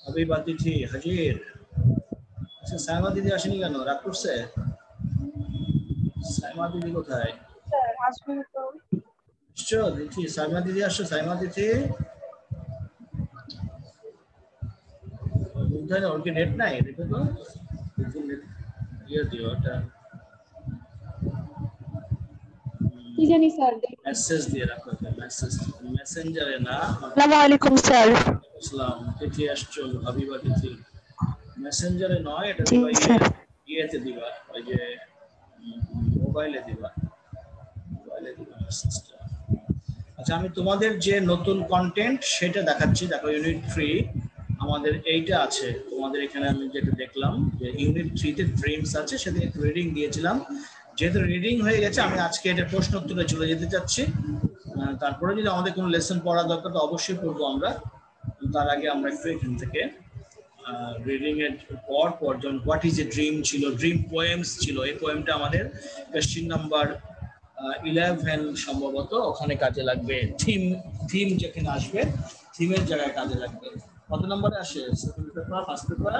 হাবিব অতিথি হাজির। আচ্ছা সাইমা দিদি আসেনি কেন, রাগ করছে? সাইমা দিদি কোথায়? স্যার আসবেন তো। আসছো দিদি, সাইমা দিদি আসছো, সাইমা দিদি। বুঝতে না, ওর কি নেট নাই? দেখো তো ইয়ে দিও ওটা, কি জানি স্যার। মেসেজ দিয়ে রাখো, মেসেজ মেসেঞ্জারে না। আসসালামু আলাইকুম স্যার। আসসালাম, তিথি আসছো, হাবিবা তিথি। মেসেঞ্জারে নয়, এটা জি দিবা স্যার। ইয়েতে দিবা, ওই যে মোবাইলে দিবা, মোবাইলে দিবা মেসেজটা। আচ্ছা আমি তোমাদের যে নতুন কন্টেন্ট সেটা দেখাচ্ছি, দেখো ইউনিট 3 আমাদের এইটা আছে তোমাদের এখানে। আমি যেটা দেখলাম যে ইউনিট 3 তে ড্রিমস আছে, সেদিন একটু রিডিং দিয়েছিলাম, যেহেতু রিডিং হয়ে গেছে আমি আজকে এটা প্রশ্ন উত্তরে চলে যেতে চাচ্ছি। তারপরে যদি আমাদের কোনো লেসন পড়া দরকার তো অবশ্যই পড়বো আমরা। তার আগে আমরা একটু এখান থেকে রিডিং এর পর যখন হোয়াট ইজ এ ড্রিম ছিল, ড্রিম পোয়েমস ছিল, এই পোয়েমটা আমাদের কোশ্চেন নাম্বার 11 সম্ভবত, ওখানে কাজে লাগবে। থিম, থিম যেখানে আসবে থিমের জায়গায় কাজে লাগবে। কত নম্বরে আসে? Second paper, first paper,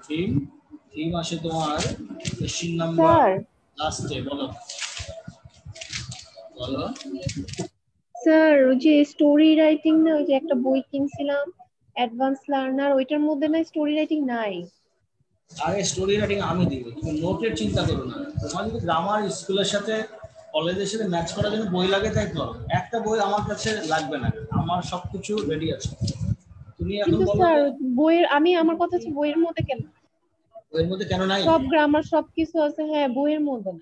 theme. Theme আসে তোমার কোশ্চেন নাম্বার লাস্টে। বলো বলো। স্যার ওই যে স্টোরি রাইটিং না, ওই যে একটা বই কিনছিলাম অ্যাডভান্স লার্নার, ওইটার মধ্যে না স্টোরি রাইটিং নাই। আরে স্টোরি রাইটিং আমি দিব, তুমি নোটের চিন্তা করো না। তোমার যদি গ্রামার স্কুলের সাথে কলেজের সাথে ম্যাচ করার জন্য বই লাগে তাই করো, একটা বই আমার কাছে লাগবে না, আমার সবকিছু রেডি আছে। তুমি এখন কিন্তু বলো স্যার যে বইয়ের, আমার কথা হচ্ছে বইয়ের মধ্যে কেন বইয়ের মধ্যে কেন নাই সব গ্রামার সবকিছু আছে? হ্যাঁ বইয়ের মধ্যে না,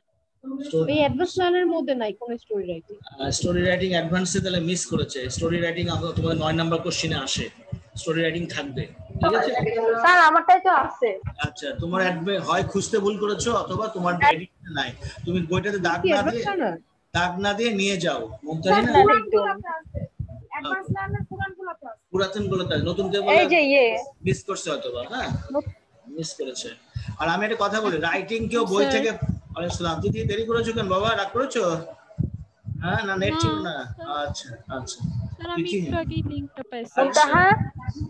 এই অ্যাডভান্স লার্নার মধ্যে নাই কোন স্টোরি রাইটিং। স্টোরি রাইটিং অ্যাডভান্সে তাহলে মিস করেছে। স্টোরি রাইটিং তোমাদের 9 নাম্বার কোশ্চেনে আসে, স্টোরি রাইটিং থাকবে, ঠিক আছে? স্যার আমারটাই তো আছে। আচ্ছা তোমার হয় খুঁজতে ভুল করেছো অথবা তোমার এডিটে নাই। তুমি বইটাতে কি অ্যাডভান্স লার্নার? দাগ না দিয়ে নিয়ে যাও, মুমতাজ না। অ্যাডভান্স লার্নার পুরানগুলো তো আছে, পুরাতন গুলো তাই, নতুন কে এই যে মিস করছে অথবা, হ্যাঁ মিস করেছে। আর আমি একটা কথা বলি, রাইটিং কেউ বই থেকে, ওয়ালাইকুম সালাম দিদি, দেরি করেছো কেন বাবা, রাগ করেছো? হ্যাঁ না নেট ছিল না। আচ্ছা আচ্ছা স্যার আমি একটু আগেই লিংকটা পাইছি।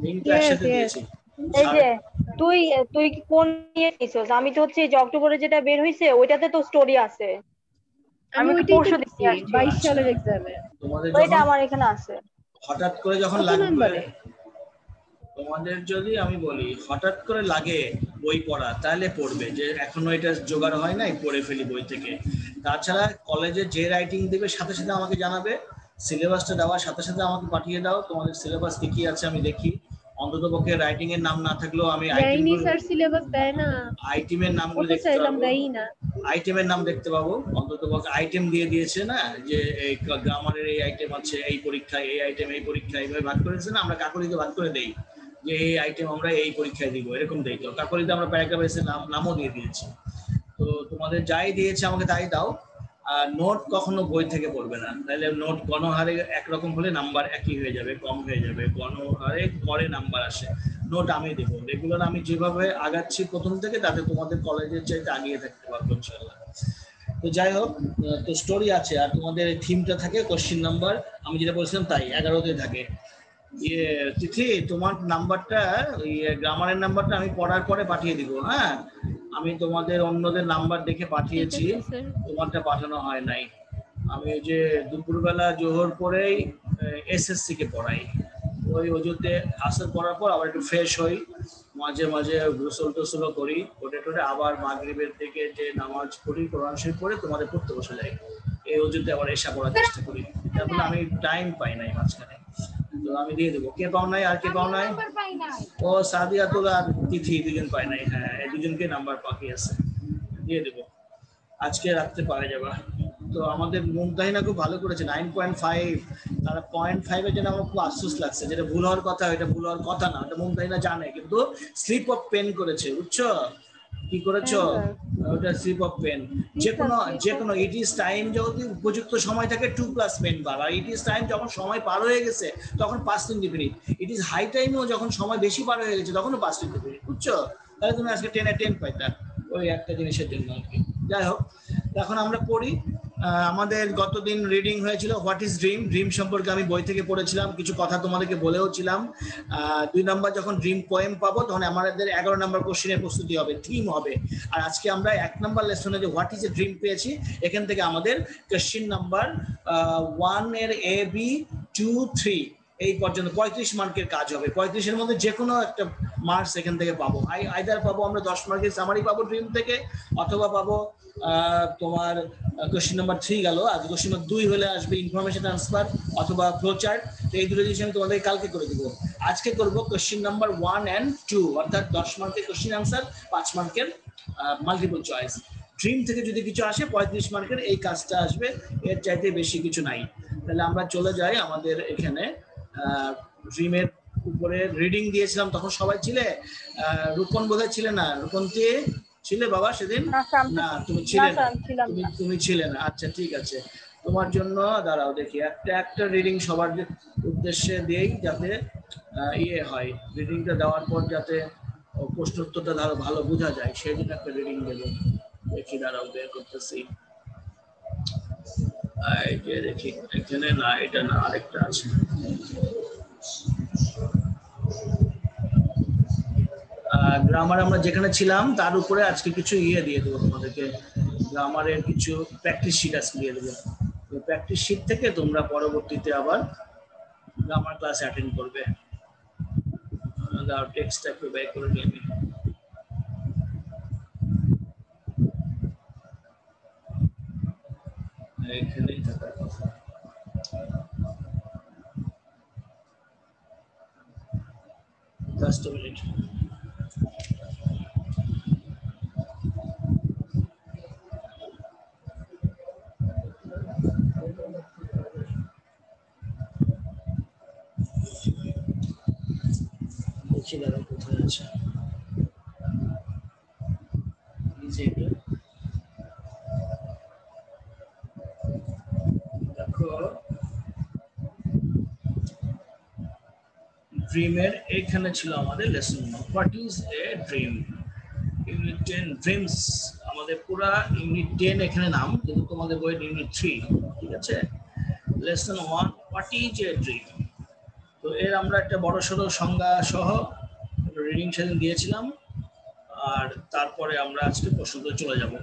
লিংকটা একসাথে দিয়েছি। এই যে তুই তুই কি কোন নিয়ে নিছিস? আমি তো হচ্ছে যে অক্টোবরে যেটা বের হইছে ওইটাতে তো স্টোরি আছে। আমি তো ওইটাই পরশু দেখছি দেখে আসছি। 22 সালের এক্সামে। তোমাদের ওইটা আমার এখানে আছে। হঠাৎ করে যখন কত লাগবে, নাম্বারে? তোমাদের যদি আমি বলি হঠাৎ করে লাগে বই পড়া তাহলে পড়বে, যে এখনো এটা জোগাড় হয় নাই পড়ে ফেলি বই থেকে। তাছাড়া কলেজে যে রাইটিং দেবে সাথে সাথে আমাকে জানাবে, সিলেবাসটা দেওয়ার সাথে সাথে আমাকে পাঠিয়ে দাও, তোমাদের সিলেবাস কি আছে আমি দেখি। অন্তত পক্ষে রাইটিং এর নাম না থাকলেও আমি দেয়নি স্যার, সিলেবাস দেয় না। আইটেমের নামগুলো কত দেখতে চাইলাম পাবো, দেয়ই না। আইটেমের নাম দেখতে পাবো। অন্তত পক্ষে আইটেম দিয়ে দিয়েছে না, যে এই গ্রামারের এই আইটেম আছে, এই পরীক্ষায় এই আইটেম, এই পরীক্ষায় এইভাবে ভাগ করেছে না, আমরা কাকলিতে ভাগ করে দেই যে এই আইটেম আমরা এই পরীক্ষায় দিব, এরকম দেই। তো কাকলিতে আমরা প্যারাগ্রাফে নামও দিয়ে দিয়েছি। তো তোমাদের যাই দিয়েছে আমাকে তাই দাও। আর নোট কখনো বই থেকে পড়বে না, তাহলে নোট গণহারে একরকম হলে নাম্বার একই হয়ে যাবে, কম হয়ে যাবে, গণহারে পরে নাম্বার আসে। নোট আমি দেবো রেগুলার, আমি যেভাবে আগাচ্ছি প্রথম থেকে, তাতে তোমাদের কলেজের চাইতে আগিয়ে থাকতে পারবো ইনশাআল্লাহ। তো যাই হোক, তো স্টোরি আছে, আর তোমাদের থিমটা থাকে কোশ্চেন নাম্বার, আমি যেটা বলছিলাম তাই 11তে থাকে। ইয়ে তিথি, তোমার নাম্বারটা, গ্রামারের নাম্বারটা আমি পড়ার পরে পাঠিয়ে দিব। হ্যাঁ আমি তোমাদের অন্যদের নাম্বার দেখে পাঠিয়েছি, তোমারটা পাঠানো হয় নাই। আমি যে দুপুরবেলা জোহর পরেই এসএসসি কে পড়াই, ওই অজুতে আসর পড়ার পর আবার একটু ফ্রেশ হই, মাঝে মাঝে গোসল টোসলও করি, ওটে টোটে আবার মাগরিবের থেকে যে নামাজ পড়ি, কোরআন শরীফ পড়ে তোমাদের পড়তে বসে যাই, এই অজুতে আবার এসা পড়ার চেষ্টা করি। তারপরে আমি টাইম পাই নাই মাঝখানে, তো আমি দিয়ে দেবো। কে পাও নাই? আর কে পাও নাই? ও সাদিয়াতুল আর তিথি দুজন পায় নাই। হ্যাঁ এই দুজনকে নাম্বার বাকি আছে, দিয়ে দেবো আজকে রাত্রে পাওয়া যাবে। তো আমাদের মুমতাহিনা খুব ভালো করেছে 9.5, তারা 0.5 এর জন্য আমার খুব আফসোস লাগছে, যেটা ভুল হওয়ার কথা, এটা ভুল হওয়ার কথা না, এটা মুমতাহিনা জানে, কিন্তু স্লিপ অফ পেন করেছে, বুঝছো কি করেছো? ওটা স্লিপ অফ পেন। যে কোনো ইট ইজ টাইম, যদি উপযুক্ত সময় থাকে 2+ পেন বার, আর ইট ইজ টাইম যখন সময় পার হয়ে গেছে তখন past indefinite. It is high টাইমেও যখন সময় বেশি পার হয়ে গেছে তখনও পাস্ট ইনডিফিনিট, বুঝছো? তাহলে তুমি আজকে 10 পাইতা, ওই একটা জিনিসের জন্য আর কি। যাই হোক এখন আমরা পড়ি, আমাদের গতদিন রিডিং হয়েছিল হোয়াট ইজ ড্রিম। ড্রিম সম্পর্কে আমি বই থেকে পড়েছিলাম, কিছু কথা তোমাদেরকে বলেও ছিলাম। 2 নম্বর যখন ড্রিম পোয়েম পাবো তখন আমাদের 11 নম্বর কোশ্চেনের প্রস্তুতি হবে, থিম হবে। আর আজকে আমরা 1 নম্বর লেসনে যে হোয়াট ইজ এ ড্রিম পেয়েছি, এখান থেকে আমাদের কোশ্চেন নাম্বার 1 এর A B 2 3 এই পর্যন্ত 35 মার্কের কাজ হবে। 35-এর মধ্যে যে কোনো একটা মার্কস এখান থেকে পাবো। আইদার পাবো আমরা 10 মার্কের সামারি পাবো ড্রিম থেকে, অথবা পাবো তোমার কোশ্চেন নাম্বার 3 গেল, আর কোশ্চেন নাম্বার 2 হলে আসবে ইনফরমেশন ট্রান্সফার অথবা ফ্লো চার্ট। এই দুটো জিনিস আমি তোমাদের কালকে করে দেবো। আজকে করবো কোশ্চেন নাম্বার 1 and 2, অর্থাৎ 10 মার্কের কোশ্চেন আনসার, 5 মার্কের মাল্টিপল চয়েস। ড্রিম থেকে যদি কিছু আসে 35 মার্কের এই কাজটা আসবে, এর চাইতে বেশি কিছু নাই। তাহলে আমরা চলে যাই আমাদের এখানে ড্রিমের উপরে রিডিং দিয়েছিলাম, তখন সবাই ছিলে। রূপন বোধহয় ছিলে না, রূপন ছিলে বাবা সেদিন? না তুমি ছিলে না, তুমি ছিলে না। আচ্ছা ঠিক আছে, তোমার জন্য দাঁড়াও দেখি একটা রিডিং সবার উদ্দেশ্যে দেই, যাতে ইয়ে হয়, রিডিংটা দেওয়ার পর যাতে প্রশ্ন উত্তরটা ভালো বোঝা যায়, সেই জন্য একটা রিডিং দেবো। দেখি দাঁড়াও বের করতেছি। দেখি এখানে না, এটা না, আরেকটা আছে। গ্রামার আমরা যেখানে ছিলাম তার উপরে আজকে কিছু ইয়ে দিয়ে দেবো তোমাদেরকে, গ্রামারের কিছু প্র্যাকটিস শিট আজকে দিয়ে দেবো। প্র্যাকটিস শিট থেকে তোমরা পরবর্তীতে আবার গ্রামার ক্লাস অ্যাটেন্ড করবে। টেক্সটটা একটু বের করে নিয়ে আমি এখানেই থাকার কথা। Just a minute. দেখি দাঁড়া কোথায় আছে। দেখো ড্রিমের এখানে ছিল আমাদের lesson. What is a dream? Unit 10 dreams, আমাদের পুরা ইউনিট 10 এখানে নাম, কিন্তু তোমাদের বইয়ের ইউনিট 3, ঠিক আছে? Lesson 1 what is a dream. তো এর আমরা একটা বড় সড়ো সংজ্ঞা সহ রিডিং সেদিন দিয়েছিলাম, আর তারপরে আমরা আজকে প্রশ্নতে চলে যাব।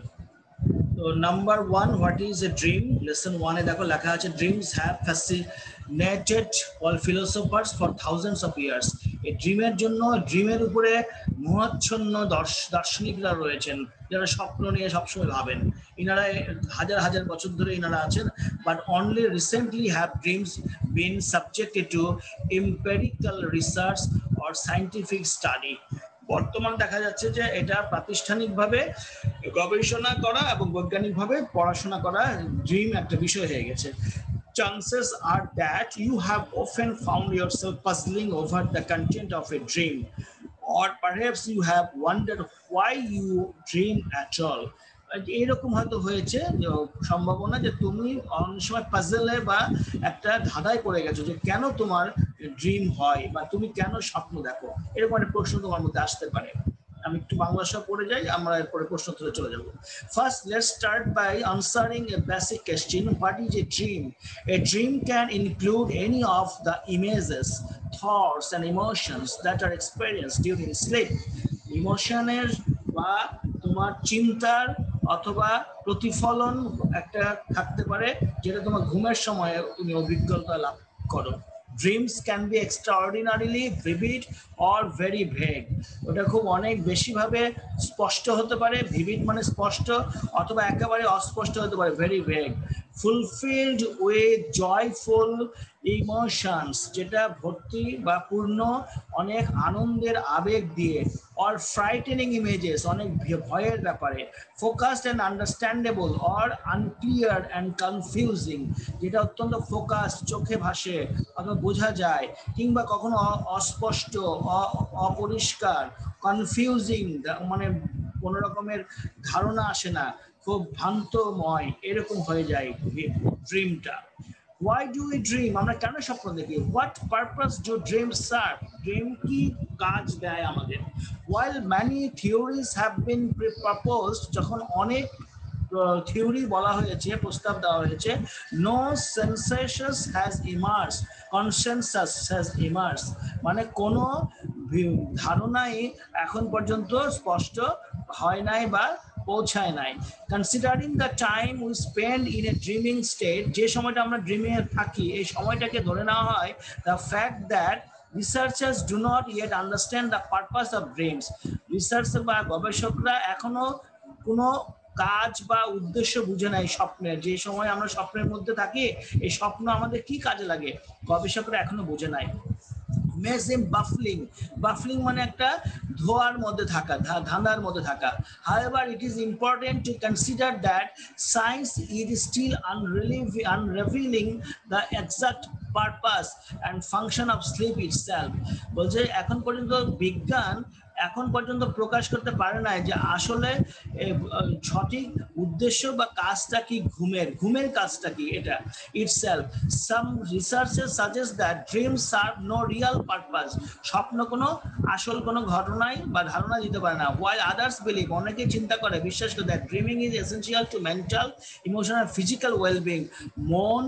তো number 1 what is a dream, lesson 1 এ দেখো লেখা আছে dreams have fascinated all philosophers for thousands of years. এই ড্রিমের জন্য, ড্রিমের উপরে মোহাচ্ছন্ন দার্শনিকরা রয়েছেন, যারা স্বপ্ন নিয়ে সবসময় ভাবেন। ইনারা হাজার হাজার বছর ধরে ইনারা আছেন, but only recently have dreams been subjected to empirical research or scientific study. বর্তমান দেখা যাচ্ছে যে এটা প্রাতিষ্ঠানিকভাবে গবেষণা করা এবং বৈজ্ঞানিকভাবে পড়াশোনা করা ড্রিম একটা বিষয় হয়ে গেছে। Chances are that you have often found yourself puzzling over the content of a dream, or perhaps you have wondered why you dream at all. এইরকম হয়তো হয়েছে সম্ভাবনা যে তুমি অনেক সময় পাজেলে বা একটা ধাঁধায় পড়ে গেছো যে কেন তোমার ড্রিম হয় বা তুমি কেন স্বপ্ন দেখো, এরকম একটা প্রশ্ন তোমার মধ্যে আসতে পারে। আমি একটু বাংলা সব পড়ে যাই, আমরা এরপরে প্রশ্ন তুলে চলে যাব। First let's start by answering a basic question, what is a dream? A dream can include any of the images, thoughts and emotions that are experienced during sleep. ইমোশনের বা তোমার চিন্তার অথবা প্রতিফলন একটা থাকতে পারে, যেটা তোমার ঘুমের সময় তুমি অভিজ্ঞতা লাভ করো। Dreams can be extraordinarily vivid or very vague. ওটা খুব অনেক বেশি ভাবে স্পষ্ট হতে পারে, vivid মানে স্পষ্ট, অথবা একেবারে অস্পষ্ট হতে পারে, very vague. Fulfilled with joyful emotions, যেটা ভর্তি বা পূর্ণ অনেক আনন্দের আবেগ দিয়ে, or frightening images, অনেক ভয়ের ব্যাপারে, focused and understandable or unclear and confusing, যেটা অত্যন্ত ফোকাস, চোখে ভাসে অথবা বোঝা যায়, কিংবা কখনো অস্পষ্ট, অপরিষ্কার, কনফিউজিং, মানে কোনো রকমের ধারণা আসে না, খুব ভ্রান্তময়, এরকম হয়ে যায় ড্রিমটা। Why do we dream? আমরা কেন স্বপ্ন দেখি? What purpose do dreams serve? Dream কি কাজ দেয় আমাদের? While many theories have been proposed, যখন অনেক থিওরি বলা হয়েছে, প্রস্তাব দেওয়া হয়েছে, no sensation has emerge, consensus has emerge, মানে কোনো ধারণাই এখন পর্যন্ত স্পষ্ট হয় নাই বা পৌঁছায় নাই। Considering the time we spend in a dreaming state, যে সময়টা আমরা ড্রিমিং এ থাকি এই সময়টাকে ধরে নেওয়া হয়, the fact that researchers do not yet understand the purpose of dreams, researcher বা গবেষকরা এখনো কোনো কাজ বা উদ্দেশ্য বুঝে নাই স্বপ্নের। যে সময় আমরা স্বপ্নের মধ্যে থাকি এই স্বপ্ন আমাদের কি কাজে লাগে গবেষকরা এখনো বুঝে নাই। মেজিম বাফলিং, বাফলিং মানে একটা ধোয়ার মধ্যে থাকা, ধাঁধার মধ্যে থাকা। However, it is important to consider that science is still unrevealing the exact purpose and function of sleep itself. বলছে এখন পর্যন্ত বিজ্ঞান এখন পর্যন্ত প্রকাশ করতে পারে না যে আসলে সঠিক উদ্দেশ্য বা কাজটা কি, ঘুমের কাজটা কি এটা itself. Some researchers suggest that dreams serve no real purpose, স্বপ্ন কোনো আসল কোনো ঘটনাই বা ধারণা দিতে পারে না। While others believe, অনেকে চিন্তা করে, বিশ্বাস করে that dreaming is essential to mental, emotional, physical well-being, মন,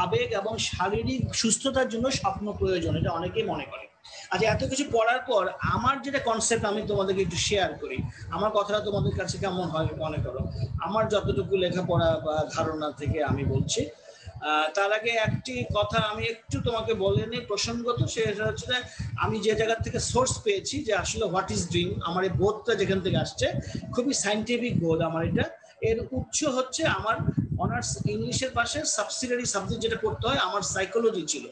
আবেগ এবং শারীরিক সুস্থতার জন্য স্বপ্ন প্রয়োজন, এটা অনেকেই মনে করে। আচ্ছা, এত কিছু পড়ার পর আমার যেটা কনসেপ্ট আমি তোমাদেরকে একটু শেয়ার করি, আমার কথাটা তোমাদের কাছে কেমন হয় মনে করো, আমার যতটুকু লেখাপড়া বা ধারণা থেকে আমি বলছি। তার আগে একটি কথা আমি একটু তোমাকে বলে নিই প্রসঙ্গত, সেটা হচ্ছে যে আমি যে জায়গা থেকে সোর্স পেয়েছি যে আসলে হোয়াট ইজ ড্রিম, আমার এই বোধটা যেখান থেকে আসছে খুবই সাইন্টিফিক বোধ আমার এটা। এর উৎস হচ্ছে আমার অনার্স ইংলিশের পাশে সাবসিডিয়ারি সাবজেক্ট যেটা পড়তে হয় আমার সাইকোলজি ছিল,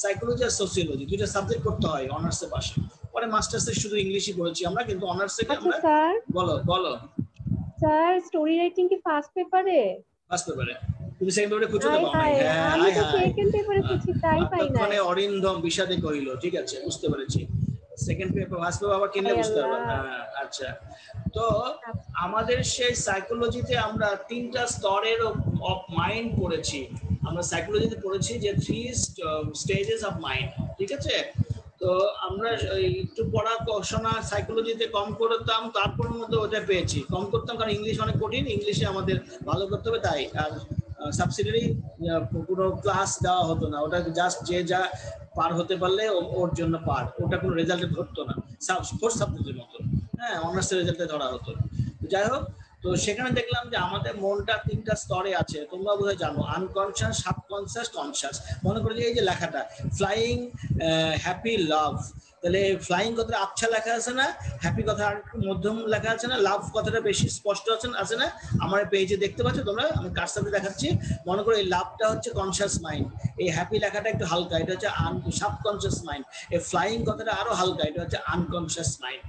সাইকোলজি আর সোসিওলজি দুইটা সাবজেক্ট পড়তে হয় অনার্সের পাশে। পরে মাস্টার্সে শুধু ইংলিশই পড়েছি আমরা, কিন্তু অনার্সে আমরা। স্যার বলো বলো স্যার, স্টোরি রাইটিং কি ফার্স্ট পেপারে? ফার্স্ট পেপারে। তুমি সেকেন্ড পেপারে খুঁজে দাও। হ্যাঁ, আমি তো সেকেন্ড পেপারে খুঁজছি, তাই পাই না। ওখানে অরিন্দম বিষাদে কইল, ঠিক আছে, বুঝতে পেরেছি। সেকেন্ড পেপার ফার্স্ট পেপার আবার কিনলে বুঝতে পারবে। আচ্ছা, তো আমাদের সেই সাইকোলজিতে আমরা তিনটা স্তরের অফ মাইন্ড পড়েছি। আমরা সাইকোলজিতে পড়েছি যে 3 স্টেজেস অফ মাইন্ড, ঠিক আছে। তো আমরা একটু পড়াশোনা সাইকোলজিতে কম করতাম, তারপরের মধ্যে ওটা পেয়েছি, কম করতাম কারণ ইংলিশ অনেক কঠিন, ইংলিশে আমাদের ভালো করতে হবে তাই। আর সাবসিডিয়ারি পুরো ক্লাস দেওয়া হতো না, ওটা জাস্ট যে যা পার হতে পারলে ওর জন্য পার, ওটা কোনো রেজাল্টে ধরতো না, ফোর্থ সাবজেক্টের মতো। হ্যাঁ, অনার্সের রেজাল্টে ধরা হতো। যাই হোক, তো সেখানে দেখলাম যে আমাদের মনটা 3টা স্তরে আছে, তোমরা বোধহয় জানো, আনকনসিয়াস, সাবকনসিয়াস, কনসিয়াস। মনে করে যে এই যে লেখাটা ফ্লাইং হ্যাপি লাভ, তাহলে ফ্লাইং কথাটা আচ্ছা লেখা আছে না, হ্যাপি কথা মধ্যম লেখা আছে না, লাভ কথাটা বেশি স্পষ্ট আছে না, আমার পেজে দেখতে পাচ্ছ তোমরা, আমি কার্সারে দেখাচ্ছি। মনে করো এই লাভটা হচ্ছে কনসিয়াস মাইন্ড, এই হ্যাপি লেখাটা একটু হালকা, এটা হচ্ছে সাবকনসিয়াস মাইন্ড। এই ফ্লাইং কথাটা আরো হালকা, এটা হচ্ছে আনকনসিয়াস মাইন্ড।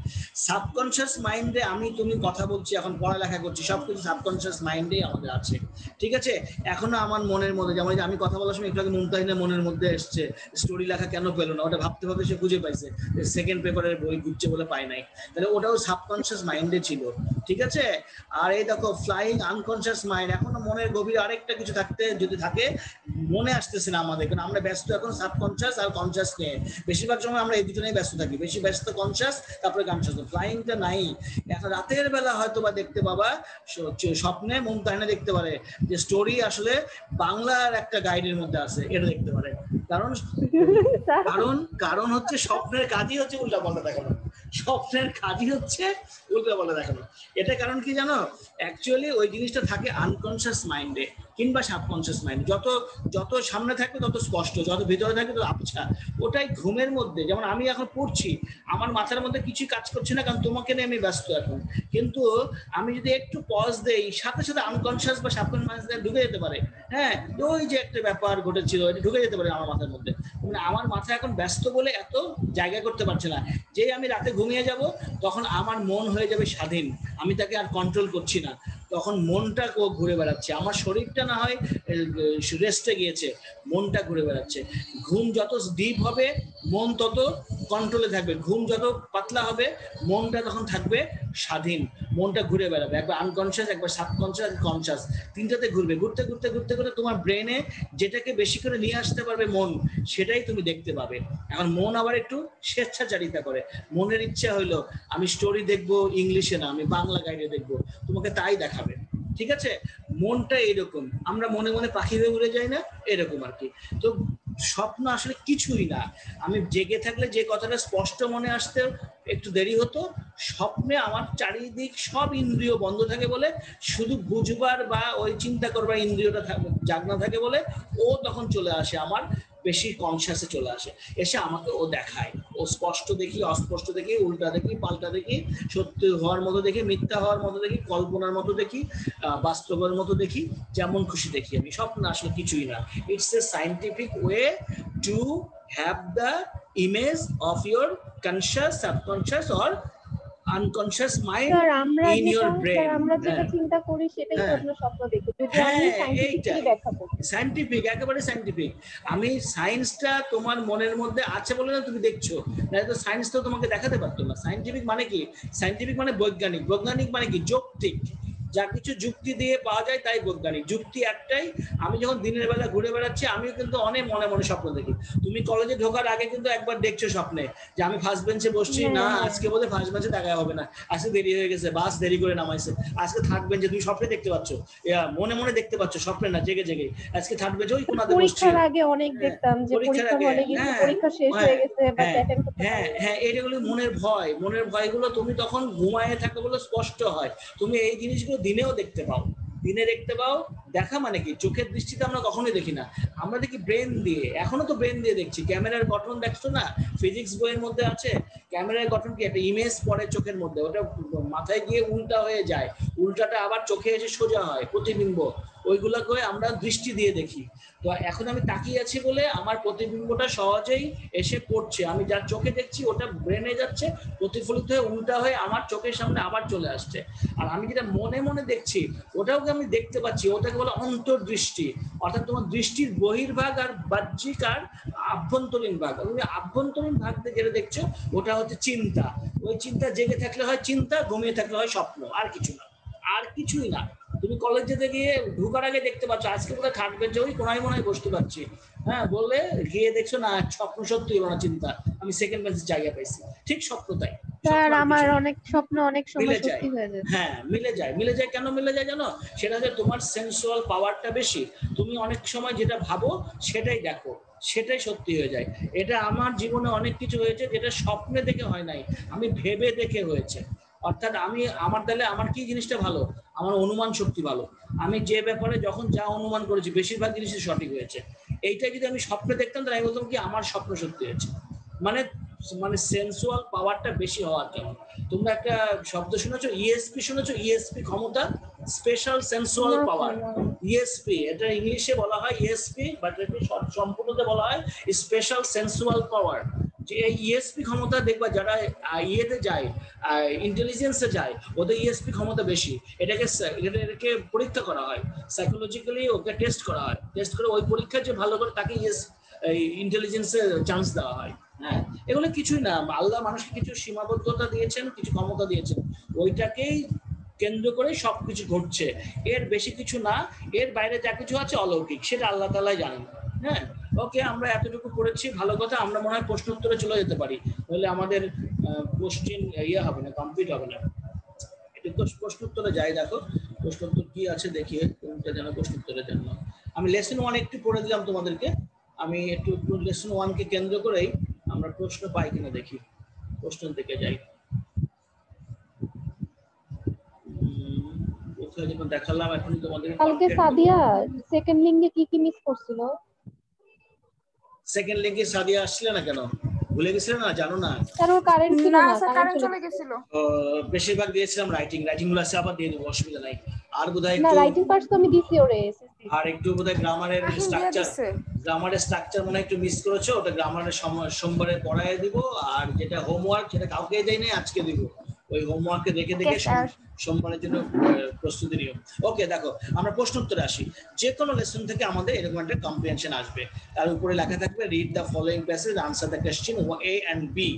সাবকনসিয়াস মাইন্ডে আমি তুমি কথা বলছি, এখন পড়ালেখা করছি, সবকিছু সাবকনসিয়াস মাইন্ডেই আমাদের আছে, ঠিক আছে। এখনো আমার মনের মধ্যে, যেমন আমি কথা বলার সময় একটু আগে মুমতাহিনের মনের মধ্যে এসছে স্টোরি লেখা কেন পেলো না, ওটা ভাবতে ভাবতে সে খুঁজে পাইছে সেকেন্ড পেপারের বই ঘুরছে বলে পায় নাই, তাহলে ওটাও সাবকনসিয়াস মাইন্ডে ছিল, ঠিক আছে। আর এই দেখো ফ্লাইং আনকনসিয়াস মাইন্ড, এখনো মনের গভীরে আরেকটা কিছু থাকতে যদি থাকে মনে আসতেছে না আমাদের, কারণ আমরা ব্যস্ত এখন সাবকনসিয়াস আর কনসিয়াস নিয়ে, বেশিরভাগ সময় আমরা এই দুটো নিয়ে ব্যস্ত থাকি, বেশি ব্যস্ত কনসিয়াস তারপরে কনসিয়াস, ফ্লাইংটা নাই। এখন রাতের বেলা হয়তো বা দেখতে পাবা, স্বপ্নে মুমতাহিনা দেখতে পারে যে স্টোরি আসলে বাংলার একটা গাইডের মধ্যে আছে, এটা দেখতে পারে। কারণ হচ্ছে স্বপ্নের কাজই হচ্ছে উল্টাপাল্টা দেখানো, স্বপ্নের কাজই হচ্ছে উল্টাপাল্টা দেখানো। এটা কারণ কি জানো, অ্যাকচুয়ালি ওই জিনিসটা থাকে আনকনসিয়াস মাইন্ডে কিংবা সাবকনসিয়াস মাইন্ড, যত সামনে থাকবে তত স্পষ্ট, যত ভিতরে থাকবে তত আবছা। ওটাই ঘুমের মধ্যে, যেমন আমি এখন পড়ছি, আমার মাথার মধ্যে কিছুই কাজ করছে না, কারণ তোমাকে নিয়ে আমি ব্যস্ত এখন, কিন্তু আমি যদি একটু পজ দেই সাথে সাথে আনকনসিয়াস বা সাবকনসিয়াস ঢুকে যেতে পারে। হ্যাঁ, ওই যে একটা ব্যাপার ঘটেছিল এটা ঢুকে যেতে পারে আমার মাথার মধ্যে, মানে আমার মাথা এখন ব্যস্ত বলে এত জায়গা করতে পারছে না। যেই আমি রাতে ঘুমিয়ে যাব তখন আমার মন হয়ে যাবে স্বাধীন, আমি তাকে আর কন্ট্রোল করছি না, তখন মনটা ঘুরে বেড়াচ্ছে, আমার শরীরটা না হয় রেস্টে গিয়েছে, মনটা ঘুরে বেড়াচ্ছে। ঘুম যত ডিপ হবে মন তত কন্ট্রোলে থাকবে, ঘুম যত পাতলা হবে মনটা তখন থাকবে স্বাধীন, মনটা ঘুরে বেড়াবে, একবার আনকনসিয়াস, একবার সাবকনসিয়াস, কনসিয়াস, তিনটাতে ঘুরবে। ঘুরতে ঘুরতে ঘুরতে ঘুরতে তোমার ব্রেনে যেটাকে বেশি করে নিয়ে আসতে পারবে মন, সেটাই তুমি দেখতে পাবে। এখন মন আবার একটু স্বেচ্ছাচারিতা করে, মনের ইচ্ছা হইলো আমি স্টোরি দেখবো ইংলিশে না, আমি বাংলা গাইডে দেখবো, তোমাকে তাই দেখাবে। ঠিক আছে? মনটা এরকম, আমরা মনে মনে পাখি হয়ে উড়ে যাই না, এরকম আর কি। তো স্বপ্ন আসলে কিছুই না। আমি জেগে থাকলে যে কথাটা স্পষ্ট মনে আসতে একটু দেরি হতো, স্বপ্নে আমার চারিদিক সব ইন্দ্রিয় বন্ধ থাকে বলে শুধু বুঝবার বা ওই চিন্তা করবার ইন্দ্রিয়টা জাগনা থাকে বলে ও তখন চলে আসে, আমার বেশি কনসিয়াসে চলে আসে, এসে আমাকে ও দেখায়। ও স্পষ্ট দেখি, অস্পষ্ট দেখি, উল্টা দেখি, পাল্টা দেখি, সত্যি হওয়ার মতো দেখি, মিথ্যা হওয়ার মতো দেখি, কল্পনার মতো দেখি, বাস্তবের মতো দেখি, যেমন খুশি দেখি আমি। স্বপ্ন আসলে কিছুই না। It's a scientific way to have the image of your conscious, subconscious or unconscious mind sir in your brain. আমরা যেটা চিন্তা করি সেটাই তো আমরা স্বপ্ন দেখি, যদি আমি সায়েন্টিফিক্যালি ব্যাখ্যা করি। সায়েন্টিফিক, একেবারে সায়েন্টিফিক। আমি সায়েন্সটা তোমার মনের মধ্যে আছে বলে না তুমি দেখছো, না তো সায়েন্স তো তোমাকে দেখাতে পারতো না। সায়েন্টিফিক মানে কি? সায়েন্টিফিক মানে বৈজ্ঞানিক। বৈজ্ঞানিক মানে কি? যৌক্তিক। যা কিছু যুক্তি দিয়ে পাওয়া যায় তাই বৈজ্ঞানিক। যুক্তি একটাই, আমি যখন দিনের বেলা ঘুরে বেড়াচ্ছি আমিও কিন্তু অনেক মনে মনে স্বপ্ন দেখি। তুমি কলেজে ঢোকার আগে কিন্তু একবার দেখছো স্বপ্নে যে আমি ফার্স্ট বেঞ্চে বসছি, না আজকে বোধহয় ফার্স্ট বেঞ্চে দেখা হবে না, আজকে দেরি হয়ে গেছে, বাস দেরি করে নামাইছে, আজকে থার্ড বেঞ্চে। তুমি স্বপ্নে দেখতে পাচ্ছ, মনে মনে দেখতে পাচ্ছ, স্বপ্নে না, জেগে জেগে। আজকে থার্ড বেঞ্চে ওই কোনাতে বসছি। পরীক্ষার আগে অনেক দেখতাম যে পরীক্ষার হলে কিন্তু পরীক্ষা শেষ হয়ে গেছে বা অ্যাটেন্ড করতে পারলাম না। হ্যাঁ, এগুলো মনের ভয়। মনের ভয়গুলো তুমি তখন ঘুমায়ে থাকো বলে স্পষ্ট হয়। তুমি এই জিনিসগুলো দিনেও দেখতে পাও, দিনে দেখতে পাও। দেখা মানে কি? চোখের দৃষ্টিতে আমরা কখনোই দেখি না, আমরা দেখি ব্রেন দিয়ে। এখনো তো ব্রেন দিয়ে দেখছি। ক্যামেরার গঠন দেখছো না, ফিজিক্স বইয়ের মধ্যে আছে। ক্যামেরার গঠন কি? একটা ইমেজ পড়ে চোখের মধ্যে, ওটা মাথায় গিয়ে উল্টা হয়ে যায়, উল্টাটা আবার চোখে এসে সোজা হয়, প্রতিবিম্ব। ওইগুলোকে আমরা দৃষ্টি দিয়ে দেখি। তো এখন আমি তাকিয়ে আছি বলে আমার প্রতিবিম্বটা সহজেই এসে পড়ছে। আমি যা চোখে দেখছি ওটা ব্রেনে যাচ্ছে, প্রতিফলিত হয়ে উল্টা হয়ে আমার চোখের সামনে আবার চলে আসছে। আর আমি যেটা মনে মনে দেখছি ওটাকে আমি দেখতে পাচ্ছি, ওটাকে বলে অন্তর্দৃষ্টি। অর্থাৎ তোমার দৃষ্টির বহির্ভাগ আর বাহ্যিক আর আভ্যন্তরীণ ভাগ। তুমি আভ্যন্তরীণ ভাগ দিয়ে যেটা দেখছো ওটা হচ্ছে চিন্তা। ওই চিন্তা জেগে থাকলে হয় চিন্তা, ঘুমিয়ে থাকলে হয় স্বপ্ন, আর কিছু না, আর কিছুই না। তুমি কলেজ যেতে গিয়ে ঢোকার আগে দেখতে পাচ্ছ আজকে বোধহয় থার্ড বেঞ্চে ওই কোনায় মনে হয় বসতে পারছি, হ্যাঁ, বললে গিয়ে দেখছো না স্বপ্ন সত্যি হলো না, চিন্তা, আমি সেকেন্ড বেঞ্চে জায়গা পাইছি। ঠিক স্বপ্ন তাই। স্যার আমার অনেক স্বপ্ন অনেক সময় সত্যি হয়ে যায়। হ্যাঁ, মিলে যায়। মিলে যায় কেন মিলে যায় জানো? সেটা হচ্ছে তোমার সেন্সুয়াল পাওয়ারটা বেশি। তুমি অনেক সময় যেটা ভাবো সেটাই দেখো, সেটাই সত্যি হয়ে যায়। এটা আমার জীবনে অনেক কিছু হয়েছে যেটা স্বপ্নে দেখে হয় নাই, আমি ভেবে দেখে হয়েছে। অর্থাৎ আমি আমার কি জিনিসটা ভালো? আমার অনুমান শক্তি ভালো। আমি যে ব্যাপারে যখন যা অনুমান করেছি বেশিরভাগ জিনিসই সঠিক হয়েছে। এইটা যদি আমি স্বপ্নে দেখতাম তাহলে আমি বলতাম কি আমার স্বপ্ন সত্যি হয়েছে। মানে সেন্সুয়াল পাওয়ারটা বেশি হওয়ার জন্য। তোমরা একটা শব্দ শুনেছো, ইএসপি শুনেছো? ইএসপি ক্ষমতা, স্পেশাল সেন্সুয়াল পাওয়ার। ইএসপি, এটা ইংলিশে বলা হয় ইএসপি, বাট এটা সম্পূর্ণতে বলা হয় স্পেশাল সেন্সুয়াল পাওয়ার। যে এই ইএসপি ক্ষমতা দেখবা যারা ইয়েতে যায়, ইন্টেলিজেন্সে যায়, ওদের ইএসপি ক্ষমতা বেশি। এটাকে পরীক্ষা করা হয়, সাইকোলজিক্যালি ওকে টেস্ট করা হয়। টেস্ট করে ওই পরীক্ষায় যে ভালো করে তাকে ইন্টেলিজেন্সে চান্স দেওয়া হয়। হ্যাঁ, এগুলো কিছুই না। আল্লাহ মানুষকে কিছু সীমাবদ্ধতা দিয়েছেন, কিছু ক্ষমতা দিয়েছেন, ওইটাকেই কেন্দ্র করে সবকিছু ঘটছে। এর বেশি কিছু না। এর বাইরে যা কিছু আছে অলৌকিক, সেটা আল্লাহ তাআলাই জানেন। হ্যাঁ, ওকে, আমরা এতটুকু পড়েছি, ভালো কথা। আমরা মনে হয় প্রশ্ন উত্তরে চলে যেতে পারি, তাহলে আমাদের কোশ্চেন হবে না, কমপ্লিট হবে না। একটু প্রশ্ন উত্তরে যাই। দেখো প্রশ্ন উত্তর কি আছে দেখি, কোনটা যেন প্রশ্ন উত্তরের জন্য। আমি লেসন 1 একটু পড়ে দিলাম তোমাদেরকে। আমি একটু লেসন 1 কে কেন্দ্র করেই আমরা প্রশ্ন পাই কিনা দেখি, প্রশ্ন থেকে যাই। কোথায় যেন দেখালাম এখন তোমাদের। কালকে সাদিয়া সেকেন্ড লিঙ্গে কি মিস করছিল? সেকেন্ড লিঙ্কে সাদিয়া আসছিল না কেন? ভুলে গেছিল না? জানো না? স্যার ওর কারেন্ট ছিল না, কারেন্ট চলে গেছিল। বেশিরভাগ দিয়েছিলাম রাইটিং গুলো আছে, আবার দিয়ে দেবো, অসুবিধা নাই। আর বোধহয় না, রাইটিং পার্টস তো আমি দিছি ওরে। আর একটু বোধহয় গ্রামারের স্ট্রাকচার মনে হয় একটু মিস করেছো। ওটা গ্রামারের সোমবারে পড়ায় দিব। আর যেটা হোমওয়ার্ক সেটা কাউকে দেই নাই, আজকে দিব। ওই হোমওয়ার্কে দেখে সোমবারের জন্য প্রস্তুতি নিও। ওকে, দেখো আমরা প্রশ্ন উত্তরে আসি। যে কোনো লেসন থেকে আমাদের এরকম একটা কম্প্রিহেনশন আসবে। তার উপরে লেখা থাকবে read the following passage, answer the question A and B.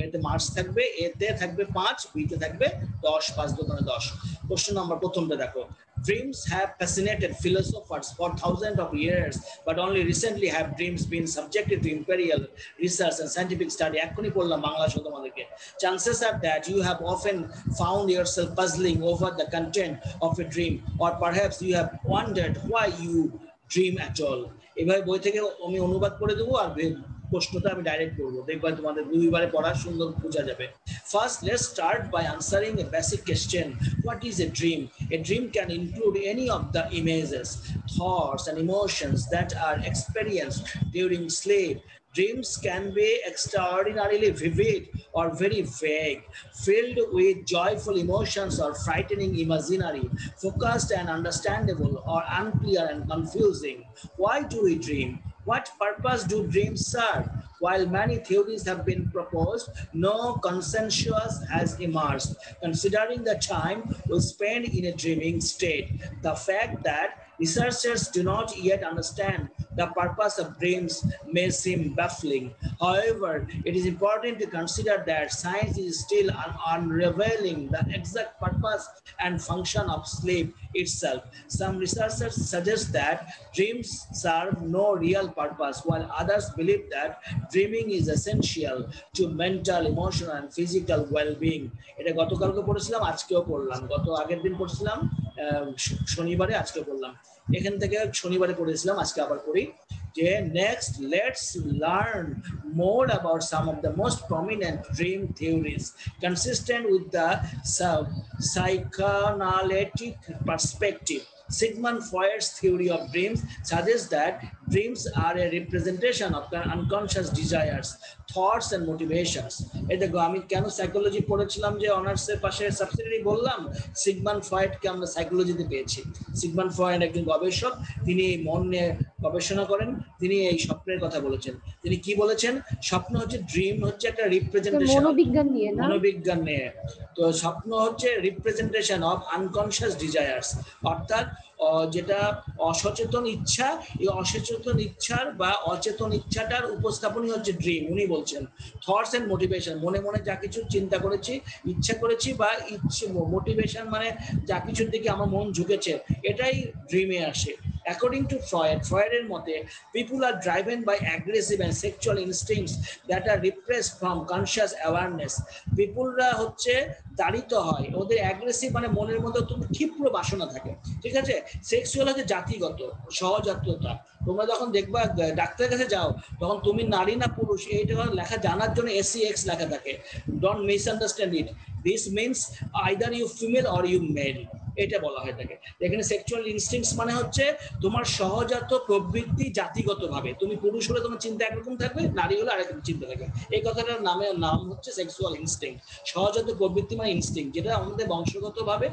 এতে মার্কস থাকবে, এতে থাকবে 5, বিতে থাকবে 10, 5 × 10। প্রশ্ন নাম্বার প্রথমটা দেখো, Dreams have fascinated philosophers for thousands of years, but only recently have dreams been subjected to imperial research and scientific study. এক্ষুনি পড়লাম বাংলা শব্দ আমাদেরকে। Chances are that you have often found yourself puzzling over the content of a dream, or perhaps you have wondered why you dream at all. এভাবে বই থেকে আমি অনুবাদ করে দেবো আর প্রশ্নটা আমি ডাইরেক্ট করবো, দেখবা তোমাদের দুইবারে পড়া সুন্দর বোঝা যাবে। First, let's start by answering a basic question. What is a dream? A dream can include any of the images, thoughts, and emotions that are experienced during sleep. Dreams can be extraordinarily vivid or very vague, filled with joyful emotions or frightening imaginary, focused and understandable or unclear and confusing. Why do we dream? What purpose do dreams serve? While many theories have been proposed, no consensus has emerged. Considering the time we spend in a dreaming state, the fact that researchers do not yet understand the purpose of dreams may seem baffling. However, it is important to consider that science is still unraveling the exact purpose and function of sleep itself. Some researchers suggest that dreams serve no real purpose, while others believe that dreaming is essential to mental, emotional, and physical well-being. এটা গতকালকে পড়েছিলাম, আজকেও পড়লাম। গত আগের দিন পড়ছিলাম শনিবারে, আজকে পড়লাম। এখান থেকে শনিবারে পড়েছিলাম, আজকে আবার পড়ি। যে next, let's learn more about some of the most prominent dream theories consistent with the psychoanalytic perspective. Sigmund Freud's theory of dreams suggests that dreams are a representation of unconscious desires, thoughts, and motivations. এই দেখো আমি কেন psychology পড়েছিলাম যে অনার্সের পাশে subsidiary বললাম, Sigmund ফ্রয়েডকে আমরা সাইকোলজিতে পেয়েছি। সিগমন্ড ফ্রয়েড একজন গবেষক, তিনি মন নিয়ে গবেষণা করেন, তিনি এই স্বপ্নের কথা বলেছেন। তিনি কি বলেছেন? স্বপ্ন হচ্ছে, ড্রিম হচ্ছে একটা রিপ্রেজেন্টেশন, মনোবিজ্ঞান নিয়ে। তো স্বপ্ন হচ্ছে রিপ্রেজেন্টেশন অফ আনকনশিয়াস ডিজায়ার্স, অর্থাৎ যেটা অসচেতন ইচ্ছা, এই অসচেতন ইচ্ছার বা অচেতন ইচ্ছাটার উপস্থাপনই হচ্ছে ড্রিম। উনি বলছেন থটস এন্ড মোটিভেশন, মনে মনে যা কিছু চিন্তা করেছি, ইচ্ছা করেছি, বা মোটিভেশন মানে যা কিছুর দিকে আমার মন ঝুঁকেছে, এটাই ড্রিমে আসে। According to Freud, Freud's মতে, people are driven by aggressive and sexual instincts that are repressed from conscious awareness. Peopleরা হচ্ছে তাড়িত হয়, ওদের অ্যাগ্রেসিভ মানে মনের মধ্যে ক্ষিপ্র বাসনা থাকে, ঠিক আছে। সেক্সুয়াল হচ্ছে জাতিগত সহজাততা। তোমরা যখন দেখবা ডাক্তারের কাছে যাও, তখন তুমি নারী না পুরুষ এইটা লেখা জানার জন্য SEX লেখা থাকে। Don't misunderstand it, this means either you female or you male, এটা বলা হয় থাকে। এখানে সেক্সুয়াল ইনস্টিংক্টস মানে হচ্ছে তোমার সহজাত প্রবৃত্তি জাতিগতভাবে। তুমি পুরুষ হলে তোমার চিন্তা একরকম থাকবে, নারী হলে আরেকরকম চিন্তা থাকবে। এই কথাটার নাম হচ্ছে সেক্সুয়াল ইনস্টিংক্ট। সহজাত প্রবৃত্তি মানে ইনস্টিংক্ট, যেটা আমাদের বংশগতভাবে,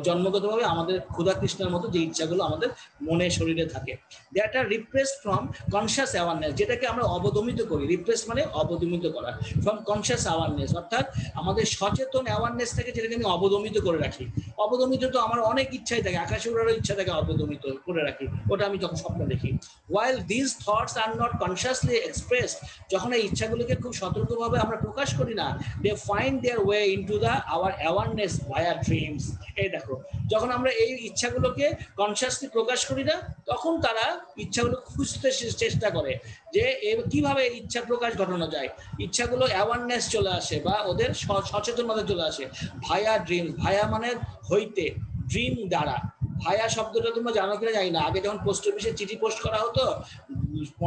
জন্মগতভাবে আমাদের ক্ষুধা তৃষ্ণার মতো যে ইচ্ছাগুলো আমাদের মনে শরীরে থাকে। That are repressed from conscious awareness, যেটাকে আমরা অবদমিত করি। রিপ্রেস মানে অবদমিত করা, ফ্রম কনসিয়াস অ্যাওয়ারনেস, অর্থাৎ আমাদের সচেতন অ্যাওয়ারনেস থেকে যেটাকে আমি অবদমিত করে রাখি। অবদমিত তো আমার অনেক ইচ্ছাই থাকে, আকাশে উড়ারও ইচ্ছা থাকে, অবদমিত করে রাখি, ওটা আমি যখন স্বপ্ন দেখি। While these thoughts are not consciously expressed, যখন এই ইচ্ছাগুলোকে খুব সতর্কভাবে আমরা প্রকাশ করি না, they find their way into our awareness via dreams. এই দেখো, যখন আমরা এই ইচ্ছাগুলোকে কনসিয়াসলি প্রকাশ করি না, তখন তারা ইচ্ছাগুলো খুঁজতে চেষ্টা করে যে কিভাবে ইচ্ছা প্রকাশ ঘটানো যায়। ইচ্ছাগুলো অ্যাওয়ারনেস চলে আসে বা ওদের সচেতনতা চলে আসে ভায়া ড্রিমস। ভায়া মানে হইতে, ড্রিম দ্বারা। ভায়া শব্দটা তোমরা জানো কিনা জানি না। আগে যখন পোস্ট অফিসে চিঠি পোস্ট করা হতো,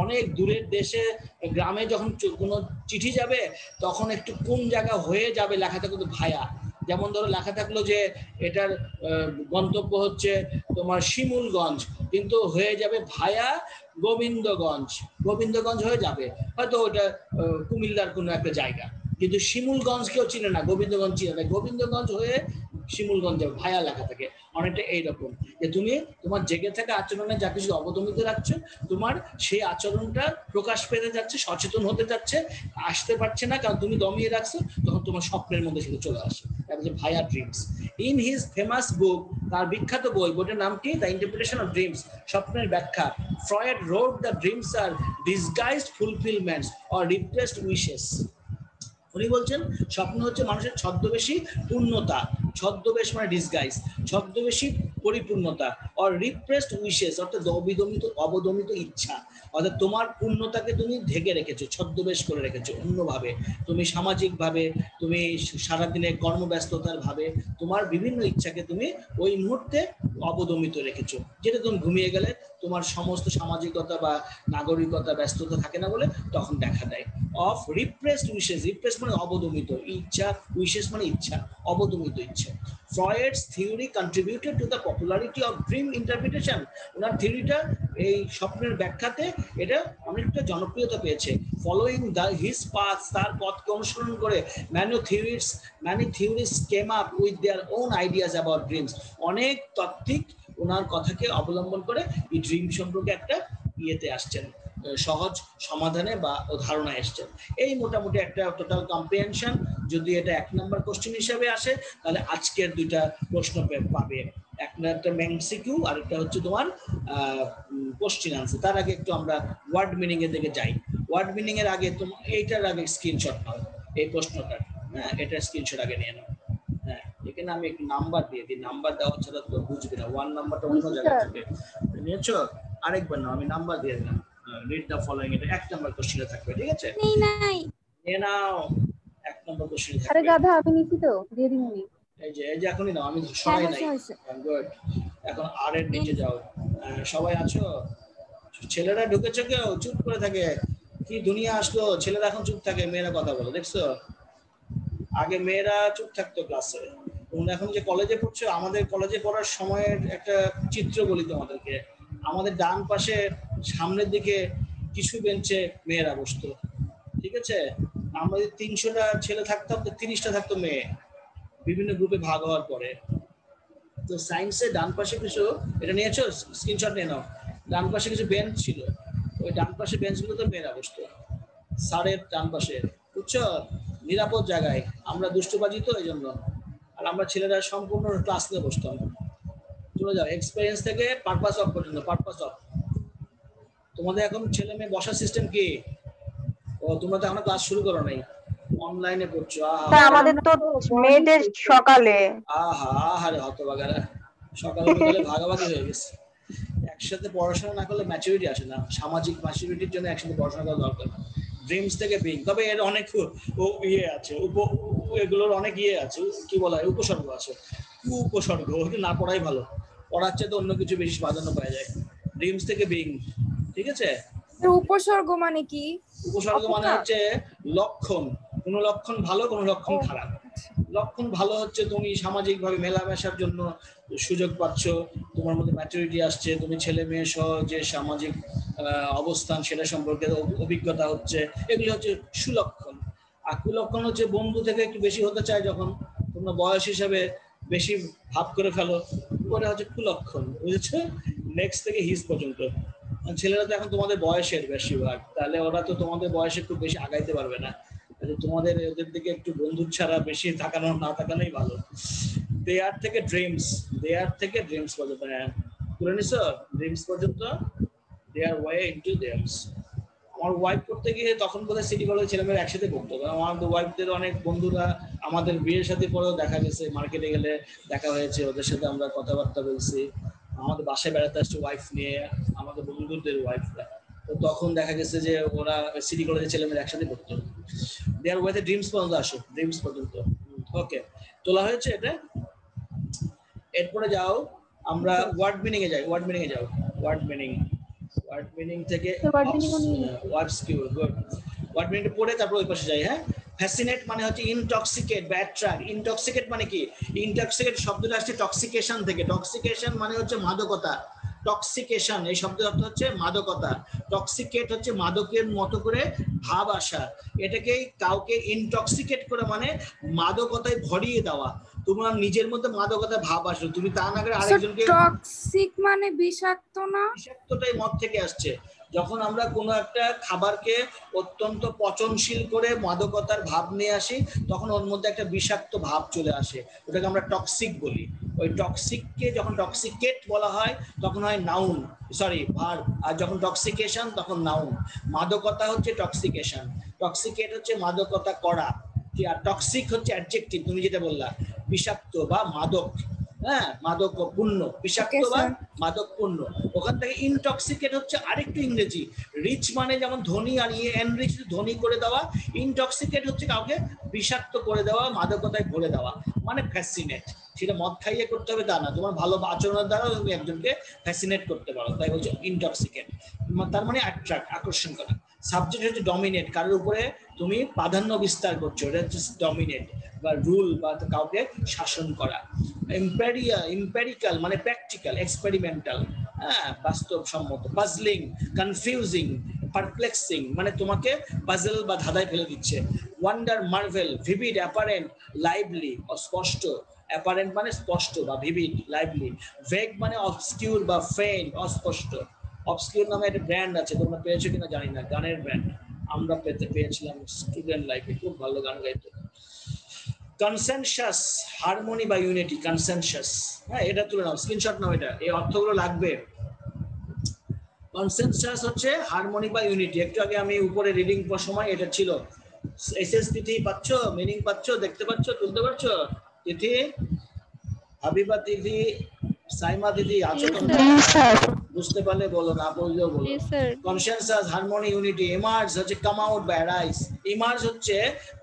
অনেক দূরের দেশে গ্রামে যখন কোনো চিঠি যাবে, তখন একটু কোন জায়গা হয়ে যাবে লেখা থাকতো ভায়া। যেমন ধরো লেখা থাকলো যে এটার গন্তব্য হচ্ছে তোমার শিমুলগঞ্জ, কিন্তু হয়ে যাবে ভায়া গোবিন্দগঞ্জ, গোবিন্দগঞ্জ হয়ে যাবে, হয়তো ওটা কুমিল্লার কোনো একটা জায়গা, কিন্তু শিমুলগঞ্জ কেউ চিনে না, গোবিন্দগঞ্জ চিনে না। গোবিন্দগঞ্জ হয়ে শিমুলগঞ্জ যাবে, ভায়া লেখা থাকে। অনেকটা এইরকম যে তুমি তোমার জেগে থাকা আচরণে যা কিছু অবদমিত রাখছো, তোমার সেই আচরণটা প্রকাশ পেতে যাচ্ছে, সচেতন হতে যাচ্ছে, আসতে পারছে না কারণ তুমি দমিয়ে রাখছো, তখন তোমার স্বপ্নের মধ্যে সেটা চলে আসে। Via dreams. In his famous book, তার বিখ্যাত বই, বইটার নাম কি? দ্য ইন্টারপ্রিটেশন অফ ড্রিমস, স্বপ্নের ব্যাখ্যা। Freud wrote the dreams are disguised fulfillments or repressed wishes. উনি বলছেন স্বপ্ন হচ্ছে মানুষের ছদ্মবেশী পূর্ণতা। ছদ্মবেশ মানে ডিসগাইজ, ছদ্মবেশী পরিপূর্ণতা, অর রিপ্রেসড উইশেস অর্থাৎ অবদমিত ইচ্ছা, অর্থাৎ তোমার পূর্ণতাকে তুমি ঢেকে রেখেছো, ছদ্মবেশ করে রেখেছো অন্যভাবে, তুমি সামাজিকভাবে, তুমি সারাদিনে কর্মব্যস্ততার ভাবে তোমার বিভিন্ন ইচ্ছাকে তুমি ওই মুহূর্তে অবদমিত রেখেছো, যেটা তুমি ঘুমিয়ে গেলে তোমার সমস্ত সামাজিকতা বা নাগরিকতা ব্যস্ততা থাকে না বলে তখন দেখা দেয়। অফ রিপ্রেসড উইশেস, রিপ্রেস মানে অবদমিত ইচ্ছা, উইশেস মানে ইচ্ছা, অবদমিত ইচ্ছা। Freud's theory contributed to the popularity of dream interpretation. ওনার থিওরিটা এই স্বপ্নের ব্যাখ্যাতে এটা অনেকটা জনপ্রিয়তা পেয়েছে। ফলোইং দ্য হিজ পাথ, তার পথকে অনুসরণ করে many theories came up with their own ideas about dreams। অনেক তাত্ত্বিক ওনার কথাকে অবলম্বন করে এই ড্রিম সম্পর্কে একটা ইয়েতে আসছেন, সহজ সমাধানে বা ধারণা এসছেন। এই মোটামুটি একটা টোটাল কম্প্রিহেনশন। যদি এটা 1 নম্বর কোশ্চেন হিসেবে আসে তাহলে আজকের 2টা প্রশ্ন পাবে, একটা এমসিকিউ আর একটা হচ্ছে তোমার কোশ্চেন আনসার। তার আগে একটু আমরা ওয়ার্ড মিনিং এর দিকে যাই। ওয়ার্ড মিনিং এর আগে তুমি এইটার আগে স্ক্রিনশট নাও, এই প্রশ্নটার, হ্যাঁ এটা স্ক্রিনশট আগে নিয়ে নাও। হ্যাঁ এখানে আমি একটু নাম্বার দিয়ে দিই, নাম্বার দেওয়া ছাড়া তো বুঝবে না, 1 নাম্বারটা অন্য জায়গা থেকে নিয়েছো, আরেকবার নাও, আমি নাম্বার দিয়ে দিলাম। রিড দ্য ফলোইং, এটা 1 নাম্বার কোশ্চেনে থাকবে, ঠিক আছে? নাই নিয়ে নাও, 1 নাম্বার কোশ্চেনে আরে থাকবে। গাধা আমি নিছি তো, দিয়ে দিমনি। এই যে এখনই নাও, আমি সবাই নাই। গুড, এখন আর এর নিচে যাও। সবাই আছো? ছেলেরা ঢুকেছে কেউ? চুপ করে থাকে, কি দুনিয়া আসলো, ছেলেরা এখন চুপ থাকে, মেয়েরা কথা বলে, দেখছো? আগে মেয়েরা চুপ থাকতো ক্লাসে, এখন যে কলেজে পড়ছো, আমাদের কলেজে পড়ার সময়ের একটা চিত্র বলি তোমাদেরকে। আমাদের ডান পাশে সামনের দিকে কিছু বেঞ্চে মেয়েরা বসতো, ঠিক আছে? আমাদের 300টা ছেলে থাকতাম, তো 30টা থাকতো মেয়ে, বিভিন্ন গ্রুপে ভাগ হওয়ার পরে। তো সায়েন্সে ডান পাশে কিছু, এটা নিয়েছো স্ক্রিনশট নিয়ে নাও, ডান পাশে কিছু বেঞ্চ ছিল, ওই ডান পাশে বেঞ্চগুলোতে মেয়েরা বসতো, স্যারের ডান পাশে, বুঝছো? নিরাপদ জায়গায়, আমরা দুষ্টবাজি তো এই জন্য। আর আমরা ছেলেরা সম্পূর্ণ ক্লাস নিয়ে বসতাম। চলে যাও এক্সপেরিয়েন্স থেকে পারপাস অফ পর্যন্ত, পারপাস অফ। তোমাদের এখন ছেলে মেয়ে বসার সিস্টেম কি? ও তোমরা তো এখন ক্লাস শুরু করো নাই, অনলাইনে পড়ছো। আমাদের তো মেয়েদের সকালে। আহারে হতভাগারা, সকালে বিকালে ভাগাভাগি হয়ে গেছে। একসাথে পড়াশোনা না করলে ম্যাচুরিটি আসে না, সামাজিক ম্যাচুরিটির জন্য একসাথে পড়াশোনা করা দরকার। ড্রিমস থেকে বিং, তবে এর অনেক ইয়ে আছে, এগুলোর অনেক ইয়ে আছে, কি বলা হয়, উপসর্গ আছে। উপসর্গ না পড়াই ভালো, পড়ার চেয়ে তো অন্য কিছু বেশি প্রাধান্য পাওয়া যায়। ড্রিমস থেকে বিং, ঠিক আছে? উপসর্গ মানে কি? উপসর্গ মানে হচ্ছে লক্ষণ, কোন লক্ষণ ভালো, কোন লক্ষণ খারাপ। লক্ষণ ভালো হচ্ছে তুমি সামাজিকভাবে মেলামেশার জন্য সুযোগ পাচ্ছ, তোমার মধ্যে ম্যাচুরিটি আসছে, তুমি ছেলে মেয়ে সহ যে সামাজিক অবস্থান সেটা সম্পর্কে অভিজ্ঞতা হচ্ছে, এগুলি হচ্ছে সুলক্ষণ। আর কুলক্ষণ হচ্ছে বন্ধু থেকে একটু বেশি হতে চায়, যখন তোমরা বয়স হিসাবে বেশি ভাব করে ফেলো, ওটা হচ্ছে কুলক্ষণ, বুঝেছো? নেক্সট থেকে হিজ পর্যন্ত। ছেলেরা তো এখন তোমাদের বয়সের বেশিরভাগ, তাহলে ওরা তো তোমাদের বয়সে খুব বেশি আগাইতে পারবে না, তোমাদের ওদের দিকে একটু বন্ধুর ছাড়া বেশি তাকানো না তাকানোই ভালো। দেয়ার থেকে ড্রিমস পর্যন্ত, হ্যাঁ করে নিছো ড্রিমস পর্যন্ত, দেয়ার ওয়ে ইনটু ড্রিমস। আমার ওয়াইফ করতে গিয়ে তখন বোধহয় সিটি কলেজের ছেলেমেয়েরা একসাথে পড়তো, কারণ আমাদের ওয়াইফদের অনেক বন্ধুরা আমাদের বিয়ের সাথে পরেও দেখা গেছে, মার্কেটে গেলে দেখা হয়েছে, ওদের সাথে আমরা কথাবার্তা বলছি, আমাদের বাসায় বেড়াতে আসছে ওয়াইফ নিয়ে, আমাদের বন্ধুদের ওয়াইফরা, তো তখন দেখা গেছে যে ওরা সিটি কলেজের ছেলেমেয়েরা একসাথে পড়তো। দেয়ার ওয়েতে ড্রিমস পর্যন্ত আসো, ড্রিমস পর্যন্ত, ওকে তোলা হয়েছে এটা। এরপরে যাও আমরা ওয়ার্ড মিনিং এ যাই, ওয়ার্ড মিনিং থেকে ওয়ার্ডস কি, গুড। ওয়ার্ড মিনিং পড়ে তারপর ওই পাশে যাই। হ্যাঁ, ফ্যাসিনেট মানে হচ্ছে ইনটক্সিকেট বা অ্যাট্রাক্ট। ইনটক্সিকেট মানে কি? ইনটক্সিকেট শব্দটা আসছে টক্সিকেশন থেকে। টক্সিকেশন মানে হচ্ছে মাদকতা। টক্সিকেশন এই শব্দের অর্থ হচ্ছে মাদকতা। টক্সিকেট হচ্ছে মাদকের মতো করে ভাব আসা, এটাকে কাউকে ইনটক্সিকেট করে মানে মাদকতায় ভরিয়ে দেওয়া। তোমার নিজের মধ্যে মাদকতা ভাব আসলো, তুমি তা না করে আরেকজনকে। টক্সিক মানে বিষাক্ত না? বিষাক্তটাই মদ থেকে আসছে। যখন আমরা কোনো একটা খাবারকে অত্যন্ত পচনশীল করে মাদকতার ভাব নিয়ে আসি, তখন ওর মধ্যে একটা বিষাক্ত ভাব চলে আসে, ওটাকে আমরা টক্সিক বলি। ওই টক্সিককে যখন টক্সিকেট বলা হয় তখন হয় নাউন, সরি ভার্ব, আর যখন টক্সিকেশন তখন নাউন। মাদকতা হচ্ছে টক্সিকেশন, টক্সিকেট হচ্ছে মাদকতা করা, আর টক্সিক হচ্ছে অ্যাডজেক্টিভ, তুমি যেটা বললা বিষাক্ত বা মাদক। হ্যাঁ, মাদকপূর্ণ, বিষাক্ত Okay, বা sir. মাদকপূর্ণ। ওখান থেকে ইনটক্সিকেট হচ্ছে আরেকটু ইংরেজি। রিচ মানে যেমন ধনী, আর এনরিচ ধনী করে দেওয়া। ইনটক্সিকেট হচ্ছে কাউকে বিষাক্ত করে দেওয়া, মাদকতায় ভরে দেওয়া, মানে ফ্যাসিনেট। সেটা মদ খাইয়ে করতে হবে তা না, তোমার ভালো আচরণের দ্বারা তুমি একজনকে ফ্যাসিনেট করতে পারো, তাই বলছে ইনটক্সিকেট। তার মানে অ্যাট্রাক্ট, আকর্ষণ করা। সাবজেক্ট হচ্ছে ডমিনেট, কারোর উপরে তুমি প্রাধান্য বিস্তার করছো, এটা হচ্ছে ডমিনেট বা রুল বা কাউকে শাসন করা। ইম্পেরিক্যাল মানে প্র্যাকটিক্যাল, এক্সপেরিমেন্টাল, হ্যাঁ, বাস্তবসম্মত। পাজলিং, কনফিউজিং, পারপ্লেক্সিং মানে তোমাকে পাজল বা ধাঁধায় ফেলে দিচ্ছে। Wonder, Marvel, vivid, apparent, lively, স্পষ্ট। অ্যাপারেন্ট মানে স্পষ্ট বা ভিভিড, লাইভলি। ভেগ মানে অবসকিউর বা ফেইন্ট, অস্পষ্ট। অবসকিউর নামে একটা ব্র্যান্ড আছে, তোমরা পেয়েছো কিনা জানি না, গানের ব্র্যান্ড। আমরা পেয়েছিলাম স্টুডেন্ট লাইফে, খুব ভালো গান গাইতো। কনসেনসাস, হারমোনি বা ইউনিটি, কনসেনসাস। হ্যাঁ, এটা তুলে নাও, স্ক্রিনশট নাও, এটা এই অর্থগুলো লাগবে। কনসেনসাস হচ্ছে হারমোনি বা ইউনিটি। একটু আগে আমি উপরে রিডিং সময় এটা ছিল। এসএস তিথি পাচ্ছ, মিনিং পাচ্ছ, দেখতে পাচ্ছ, তুলতে পারছো? তিথি, হাবিবা দিদি, সাইমা দিদি আছো তোমরা? বুঝতে পারলে বলো, না বললেও বলো। Consensus, harmony, unity. ইমার্জ হচ্ছে কাম আউট বা অ্যারাইজ। ইমার্জ হচ্ছে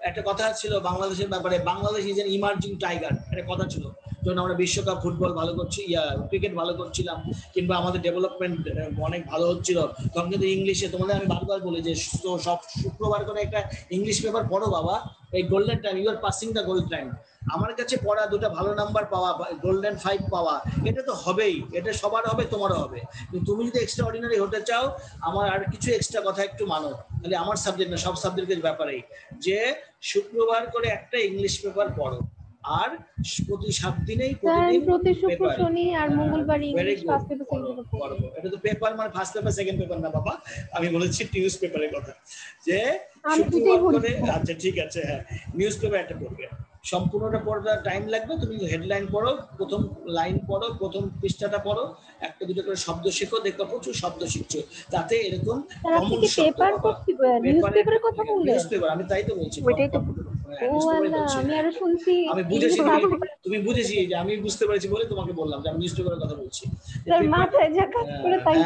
একটা কথা ছিল বাংলাদেশের ব্যাপারে, Bangladesh is an emerging tiger, একটা কথা ছিল। যখন আমরা বিশ্বকাপ ফুটবল ভালো করছি, ক্রিকেট ভালো করছিলাম, কিংবা আমাদের ডেভেলপমেন্ট অনেক ভালো হচ্ছিল, তখন কিন্তু ইংলিশে, তোমাদের আমি বারবার বলি যে সব শুক্রবার করে একটা ইংলিশ পেপার পড়ো বাবা, এই golden time, you are passing the gold time. আমার কাছে পড়া, দুটো ভালো নাম্বার পাওয়া, গোল্ডেন 5 পাওয়া, এটা তো হবেই, এটা সবার হবে, তোমারও হবে। কিন্তু তুমি যদি এক্সট্রা অর্ডিনারি হতে চাও, আমার আর কিছু এক্সট্রা কথা একটু মানো, তাহলে আমার সাবজেক্ট না, সব সাবজেক্টের ব্যাপারেই, যে শুক্রবার করে একটা ইংলিশ পেপার পড়ো, আর প্রতি 7 দিনেই প্রতিদিন প্রতি শুক্র, পেপার। শনি আর মঙ্গলবার very English good, first paper second paper. এটা তো পেপার মানে ফার্স্ট পেপার সেকেন্ড পেপার না বাবা, আমি বলেছি নিউজ পেপারের কথা, যে আমি শুক্রবার দুটোই করে। পড়ি। আচ্ছা ঠিক আছে, হ্যাঁ, নিউজ পেপার একটা পড়বে, সম্পূর্ণটা পড়ার টাইম লাগবে। তুমি হেডলাইন পড়ো, প্রথম লাইন পড়ো, প্রথম পৃষ্ঠাটা পড়ো, একটা দুটো করে শব্দ শেখো, দেখো প্রচুর শব্দ শিখছো, তাতে এরকম কমন শব্দ। পেপার করছি, নিউজ পেপারের কথা বললেন? নিউজ পেপার, আমি তাই তো বলছি, ওইটাই তো। ও আল্লাহ, আমি আরো শুনছি আমি বুঝেছি, তুমি বুঝেছি যে আমি বুঝতে পেরেছি বলে তোমাকে বললাম যে আমি নিউজ পেপারের কথা বলছি। মাথায় যা কাজ করে তাই।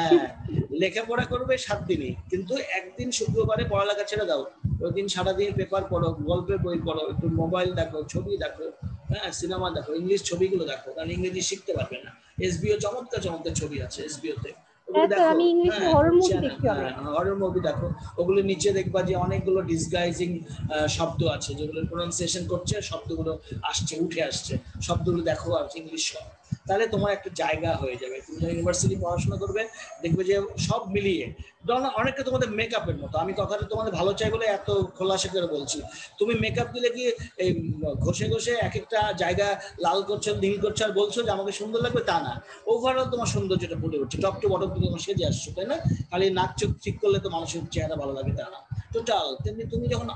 লেখাপড়া করবে 7 দিনই, কিন্তু একদিন শুক্রবারে পড়ালেখা ছেড়ে দাও, ওই দিন সারাদিন পেপার পড়ো, গল্পের বই পড়ো, একটু মোবাইল দেখো, ছবি দেখো, হ্যাঁ, সিনেমা দেখো, ইংলিশ ছবিগুলো দেখো, কারণ ইংরেজি শিখতে পারবে না। এসবিও চমৎকার চমৎকার ছবি আছে এসবিওতে, আমি ইংলিশ হরর মুভি দেখি, হরর মুভি দেখো, ওগুলো নিচে দেখবা যে অনেকগুলো ডিসগাইজিং শব্দ আছে, যেগুলো প্রনাউন্সিয়েশন করছে, শব্দগুলো আসছে, উঠে আসছে, শব্দগুলো দেখো আর ইংলিশ শব্দ, তাহলে তোমার একটা জায়গা হয়ে যাবে। তুমি যখন ইউনিভার্সিটি পড়াশোনা করবে, দেখবে যে সব মিলিয়ে, অনেকটা তোমাদের মেকআপের মতো। আমি কথাটা তোমাদের ভালো চাই বলে এত খোলাসা করে বলছি। তুমি মেকআপ দিলে কি এই ঘষে ঘষে এক একটা জায়গা লাল করছো, নীল করছো, আর বলছো যে আমাকে সুন্দর লাগবে, তা না। ওভারঅল তোমার সৌন্দর্যটা ফুটে উঠছে, টপ টু বটম তুমি সেজে আসছো, তাই না? খালি নাক চোখ ঠিক করলে তো মানুষের চেহারা ভালো লাগে, তা না। টোটাল তেমনি তুমি যখন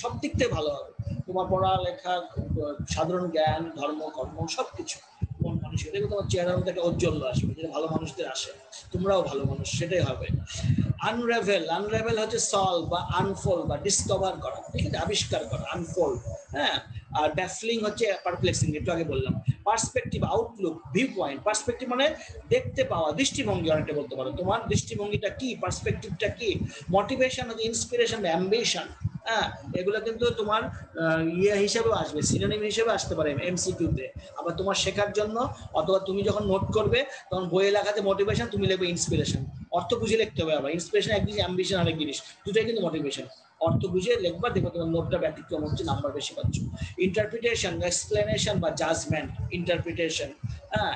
সব দিক থেকে ভালো হবে, তোমার পড়ালেখা, সাধারণ জ্ঞান, ধর্ম, কর্ম, সবকিছু, মন মানুষের, দেখবে তোমার চেহারার মধ্যে একটা ঔজ্জ্বল্য আসবে, যেটা ভালো মানুষদের আসে। তোমরাও ভালো মানুষ, সেটাই হবে। আনরাভেল হচ্ছে সলভ বা আনফোল্ড বা ডিসকভার করা, ঠিক আছে, আবিষ্কার করা, আনফোল্ড, হ্যাঁ। আর ব্যাফলিং হচ্ছে পারপ্লেক্সিং, একটু আগে বললাম। Perspective, Outlook, view point. Perspective মানে দেখতে পাওয়া, দৃষ্টিভঙ্গি, অনেকটা বলতে পারো, তোমার দৃষ্টিভঙ্গিটা কি, পার্সপেক্টিভটা কি। মোটিভেশন হচ্ছে ইন্সপিরেশন, অ্যাম্বিশন, হ্যাঁ, এগুলো কিন্তু তোমার ইয়ে হিসেবেও আসবে, সিনোনিম হিসেবে আসতে পারে এমসিকিউতে। আবার তোমার শেখার জন্য, অথবা তুমি যখন নোট করবে, তখন বইয়ে লেখাতে মোটিভেশন, তুমি লিখবে ইন্সপিরেশন। অর্থ বুঝে লিখতে হবে, আবার ইন্সপিরেশন এক জিনিস, অ্যাম্বিশন আরেক জিনিস, দুটাই কিন্তু মোটিভেশন। অর্থ বুঝে লিখবা, দেখো তোমার নোটটা ব্যতিক্রম হচ্ছে, নাম্বার বেশি পাচ্ছ। ইন্টারপ্রিটেশন, এক্সপ্লেনেশন বা জাজমেন্ট। ইন্টারপ্রিটেশন, হ্যাঁ,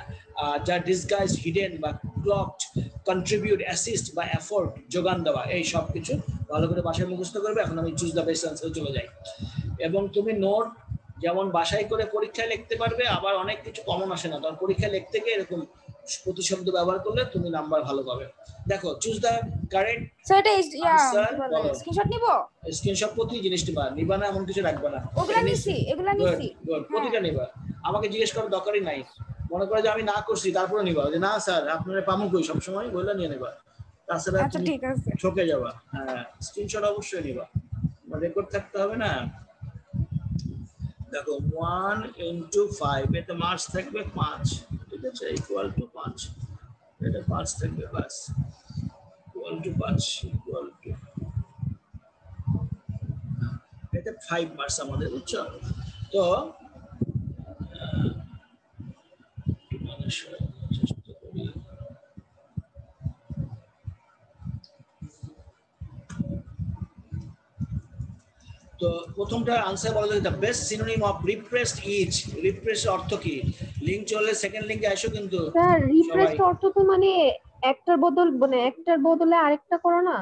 যা ডিসগাইজ, হিডেন বা ক্লকড, কন্ট্রিবিউট, অ্যাসিস্ট বা এফোর্ট, যোগান দেওয়া, এই সব কিছু ভালো করে বাসায় মুখস্থ করবে। এখন আমি চুজ দ্য বেস্ট আনসারে চলে যাই। এবং তুমি নোট যেমন বাসায় করে পরীক্ষায় লিখতে পারবে, আবার অনেক কিছু কমন আসে না, তখন পরীক্ষায় লিখতে গিয়ে এরকম প্রতিশব্দ ব্যবহার করলে তুমি নাম্বার ভালো পাবে। দেখো, চুজ দ্য কারেক্ট আনসার, বলো। স্ক্রিনশট নিব? স্ক্রিনশট প্রতি জিনিসটি নিবা না, এমন কিছু রাখবে না, ওগুলা নিছি, এগুলা নিছি, প্রতিটা নিবা। আমাকে জিজ্ঞেস করার দরকারই নাই, মনে করে যে আমি না করছি তারপরে নিবা, যে না স্যার আপনারা পামু কই, সবসময় বললে নিয়ে নেবা, তাছাড়া আচ্ছা ঠিক আছে, ঠকে যাবা। হ্যাঁ, স্ক্রিনশট অবশ্যই নিবা, রেকর্ড থাকতে হবে না। দেখো 1 into 5 এতে মার্কস থাকবে 5, ঠিক আছে, ইকুয়াল টু 5, এটা 5 থাকবে বাস, ইকুয়াল টু 5 ইকুয়াল টু, এটা 5 মার্কস আমাদের, বুঝছো? তো চেষ্টা করি, তো প্রথমটা আনসার বলা যায়, the best synonym of repressed is, repress অর্থ কি? লিংক চলে সেকেন্ড লিংকে আসো কিন্তু স্যার রিপ্রেসড অর্থ তো মানে একটার বদলে আরেকটা করো না,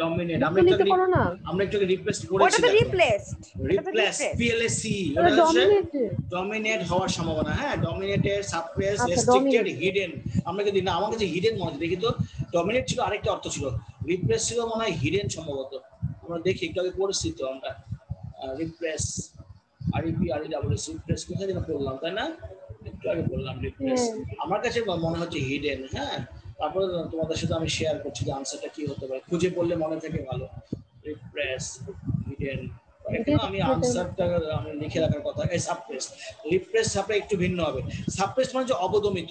ডমিনেট, বিপরীতে করো না, আমরা একটু রিপ্লেস ওটা করেছি, তো রিপ্লেসড, রিপ্লেস পিএলএসি, ওটা ওটা হচ্ছে ডমিনেটেড। ডমিনেট হওয়ার সম্ভাবনা, হ্যাঁ, ডমিনেটেড, সাপ্রেস, আচ্ছা, রেস্ট্রিক্টেড, dominate। হিডেন। আমরা যদি না, আমার কাছে হিডেন মনে হয়, দেখি তো, ডমিনেট ছিল আরেকটা অর্থ ছিল, রিপ্রেস ছিল মনে হয় হিডেন সম্ভবত, আমরা দেখি একটু আগে পড়েছি তো আমরা, রিপ্রেস, আরইপি আরইডব্লিউএস, রিপ্রেস কোথায় যেন পড়লাম, তাই না? একটু আগে বললাম রিপ্রেস, আমার কাছে মনে হচ্ছে হিডেন, হ্যাঁ, তারপরে তোমাদের সাথে আমি শেয়ার করছি যে আনসারটা কি হতে পারে, খুঁজে পড়লে মনে থাকে ভালো, রিপ্রেস, হিডেন, এখানে আমি আনসারটা আমি লিখে রাখার কথা, এই সাপ্রেস, রিপ্রেস সাপ্রেস একটু ভিন্ন হবে, সাপ্রেস মানে যে অবদমিত,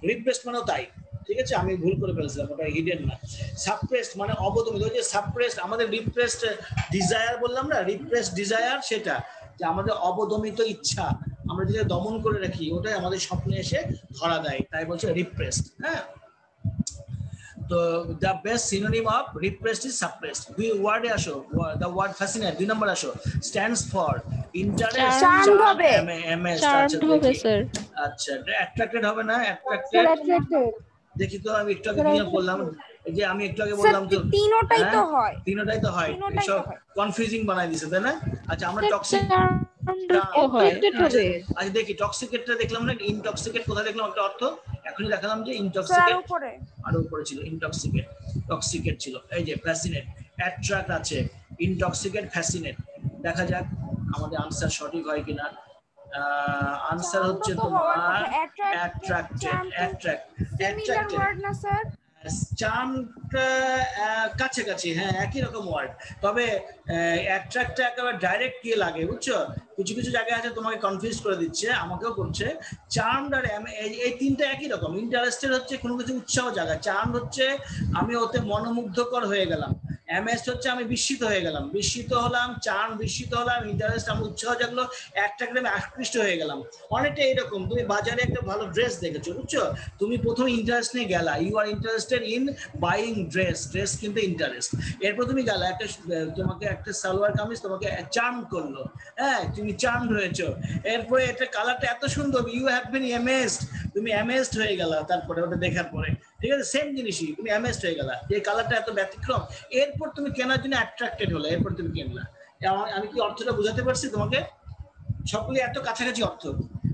রিপ্রেস মানেও তাই, ঠিক আছে, আমি ভুল করে ফেলছিলাম, ওটা হিডেন না, সাপ্রেস মানে অবদমিত, ওই যে সাপ্রেস আমাদের রিপ্রেসড ডিজায়ার বললাম না, রিপ্রেসড ডিজায়ার, সেটা যে আমাদের অবদমিত ইচ্ছা, আমরা যেটা দমন করে রাখি, ওটাই আমাদের স্বপ্নে এসে ধরা দেয়, তাই বলছে রিপ্রেসড, হ্যাঁ। তো the best synonym of repressed is suppressed. দুই ওয়ার্ডে আসো, the word fascinate, 2 নম্বর আসো, stands for interest, Charmed হবে। চার্মড হবে স্যার। আচ্ছা, attracted হবে না, স্যার attracted, অ্যাট্রাক্টেড। দেখি তো, আমি একটু আগে বললাম, এই যে আমি একটু আগে স্যার বললাম তো, তিনটাই তো হয়, তিনটাই তো হয়, তিনটাই তো সব হয়। কনফিউজিং বানাই দিছে, তাই না? আচ্ছা, আমরা টক্সিক, অ্যাট্রাক্টেড হবে। আচ্ছা দেখি, টক্সিকেটটা দেখলাম না, ইনটক্সিকেট কোথায় দেখলাম একটা অর্থ, এখনই দেখালাম যে স্যার ইনটক্সিকেট, উপরে আরো উপরে ছিল ইনটক্সিকেট, টক্সিকেট ছিল, এই যে ফ্যাসিনেট, অ্যাট্রাক্ট আছে, ইনটক্সিকেট, ফ্যাসিনেট, দেখা যাক আমাদের আনসার সঠিক হয় কিনা। আনসার হচ্ছে তোমার অ্যাট্রাক্টেড, সিমিলার ওয়ার্ড না স্যার? চার্মটা কাছাকাছি, হ্যাঁ, একই রকম ওয়ার্ড, তবে অ্যাট্রাক্টটা একেবারে ডাইরেক্ট কি লাগে, বুঝছো? কিছু কিছু জায়গায় আছে তোমাকে কনফিউজ করে দিচ্ছে, আমাকেও করছে। চার্মড আর এই তিনটা একই রকম। ইন্টারেস্টেড হচ্ছে কোনো কিছু উৎসাহ জায়গা, চার্মড হচ্ছে আমি ওতে মনোমুগ্ধকর হয়ে গেলাম, অ্যামেজড হচ্ছে আমি বিস্মিত হয়ে গেলাম, বিস্মিত হলাম, চার্ম বিস্মিত হলাম, ইন্টারেস্ট আমি উৎসাহ জাগলো, অ্যাট্রাক্টেড আমি আকৃষ্ট হয়ে গেলাম। অনেকটা এইরকম, তুমি বাজারে একটা ভালো ড্রেস দেখেছো, বুঝছো, তুমি প্রথমে ইন্টারেস্ট নিয়ে গেলা, you are interested in buying dress, dress কিন্তু ইন্টারেস্ট, এরপর তুমি গেলা একটা, তোমাকে একটা সালোয়ার কামিজ তোমাকে চার্ম করলো, হ্যাঁ, তুমি চার্মড হয়েছো, এরপরে এটা কালারটা এত সুন্দর, ইউ হ্যাভ বিন অ্যামেজড, তুমি অ্যামেজড হয়ে গেলা, তারপরে ওটা দেখার পরে, ঠিক আছে, সেম জিনিসই, তুমি অ্যামেজড হয়ে গেলা, এই কালারটা এত ব্যতিক্রম, এরপর তুমি কেনার জন্য অ্যাট্রাক্টেড হলো, এরপর তুমি কিনলা। আমি কি অর্থটা বোঝাতে পারছি তোমাকে? সবগুলি এত কাছাকাছি অর্থ।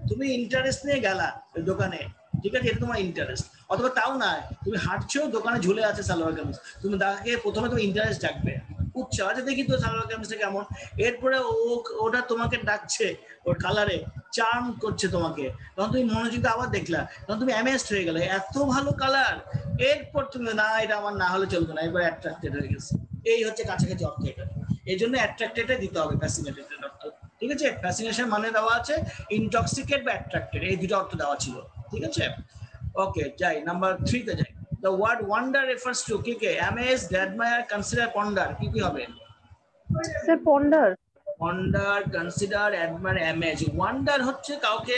তুমি ইন্টারেস্ট নিয়ে গেলা ওই দোকানে, ঠিক আছে, এটা তোমার ইন্টারেস্ট, অথবা তাও না, তুমি হাঁটছো, দোকানে ঝুলে আছে সালোয়ার কামিজ, তুমি তাকে প্রথমে তুমি ইন্টারেস্ট ডাকবে, উৎসাহ, আচ্ছা দেখি তো সালোয়ার কামিজটা কেমন, এরপরে ওটা তোমাকে ডাকছে, ওর কালারে চার্ম করছে তোমাকে, তখন তুমি মনোযোগ আবার দেখলা, তখন তুমি অ্যামেজড হয়ে গেলে, এত ভালো কালার, এরপর তুমি না, এটা আমার না হলে চলবে না, এরপর অ্যাট্রাক্টেড হয়ে গেছে। এই হচ্ছে কাছাকাছি অর্থ, এটা এই জন্য অ্যাট্রাক্টেডে দিতে হবে, ফ্যাসিনেটেড অর্থ, ঠিক আছে। ফ্যাসিনেশন মানে দেওয়া আছে, ইনটক্সিকেট বা অ্যাট্রাক্টেড, এই দুটো অর্থ দেওয়া ছিল, ঠিক আছে। ওকে, যাই নাম্বার 3 তে যাই। The word wonder refers to কি কে? অ্যামেজড, অ্যাডমায়ার, কনসিডার, পন্ডার, কি কি হবে? Sir ponder. Ponder, consider, admire, amaze. Wonder হচ্ছে কাউকে